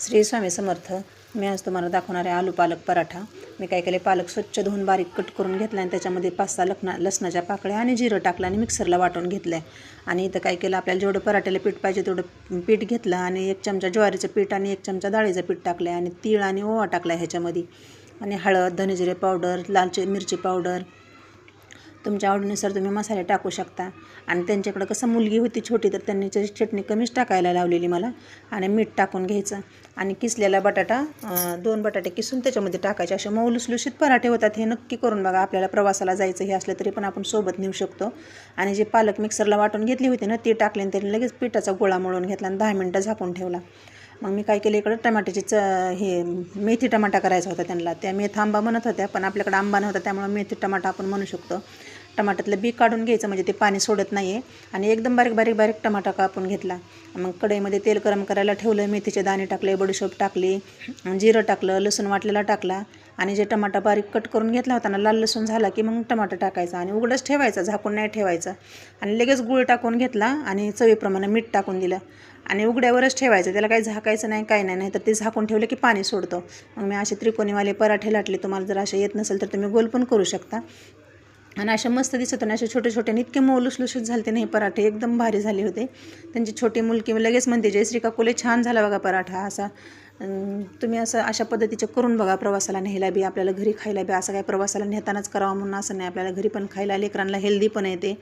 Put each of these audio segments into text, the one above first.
श्री स्वामी समर्थ. मी आज तुम्हाला दाखवणार आहे आलू पालक पराठा. मी काय केले, पालक स्वच्छ धुवून बारीक कट करून घेतला आणि त्याच्यामध्ये 5-6 लसणाच्या पाकळ्या आणि जिरं टाकलं आणि मिक्सरला वाटून घेतलं आहे. आणि इथं काय केलं, आपल्याला जेवढं पराठ्याला पीठ पाहिजे तेवढं पीठ घेतलं आणि 1 चमचा ज्वारीचं पीठ आणि 1 चमचा डाळीचं पीठ टाकलं आहे आणि तीळ आणि ओवा टाकला आहे ह्याच्यामध्ये. आणि हळद, धनेजिरे पावडर, लाल मिरची पावडर, तुमच्या आवडीनुसार तुम्ही मसाले टाकू शकता. आणि त्यांच्याकडं कसं मुलगी होती छोटी, तर त्यांनी चटणी कमीच टाकायला लावलेली मला. आणि मीठ टाकून घ्यायचं आणि किसलेला बटाटा 2 बटाटे किसून त्याच्यामध्ये टाकायचे. असे मऊ लुसलुशीत पराठे होतात. हे नक्की करून बघा. आपल्याला प्रवासाला जायचं हे असलं तरी पण आपण सोबत नेऊ शकतो. आणि जे पालक मिक्सरला वाटून घेतली होती ना, ती टाकली आणि त्यांनी लगेच पिठाचा गोळा मळून घेतला आणि 10 मिनटं झाकून ठेवला. मग मी काय केलं, इकडं टमाट्याची हे मेथी टमाटा करायचा होता त्यांना. त्या मेथी आंबा म्हणत होत्या, पण आपल्याकडे आंबा नव्हता त्यामुळे मेथी टमाटा आपण म्हणू शकतो. टमाट्यातलं बी काढून घ्यायचं म्हणजे ते पाणी सोडत नाही आहे. आणि एकदम बारीक टमाटा कापून घेतला. मग कढईमध्ये तेल गरम करायला ठेवलं, मेथीचे दाणे टाकले, बडीशोप टाकली, जिरं टाकलं, लसूण वाटलेला टाकला. आणि जे टमाटा बारीक कट करून घेतला होता ना, लाल लसूण झाला की मग टमाटा टाकायचा आणि उघडंच ठेवायचं, झाकून नाही ठेवायचं. आणि लगेच गूळ टाकून घेतला आणि चवीप्रमाणे मीठ टाकून दिलं आणि उघड्यावरच ठेवायचं. त्याला काही झाकायचं नाही, काही नाही, तर ते झाकून ठेवलं की पाणी सोडतो. मग मी असे त्रिकोणीवाले पराठे लाटले. तुम्हाला जर असे येत नसेल तर तुम्ही गोल पण करू शकता. आणि अशा मस्त दिसत आणि असे छोटे छोटे इतके मऊ लुसलुशीत झाले नाही पराठे, एकदम भारी झाले होते. त्यांची छोटी मुलगी लगेच म्हणते, जयश्री काकू लय छान झाला बघा पराठा. असा तुम्ही अशा पद्धतीचे करून बघा. प्रवासाला न्यायला बी, आपल्याला घरी खायला बी. असं काय प्रवासाला नेतानाच करावं म्हणून असं नाही, आपल्याला घरी पण खायला, लेकरांना हेल्दी पण येते.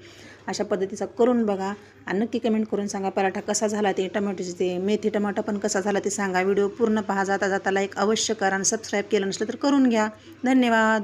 अशा पद्धतीचा करून बघा आणि नक्की कमेंट करून सांगा पराठा कसा झाला. ते टमाट्याचे ते मेथी टमाटा पण कसा झाला ते सांगा. व्हिडिओ पूर्ण पहा. जाता जाता लाईक अवश्य करा आणि सबस्क्राईब केलं नसलं तर करून घ्या. धन्यवाद.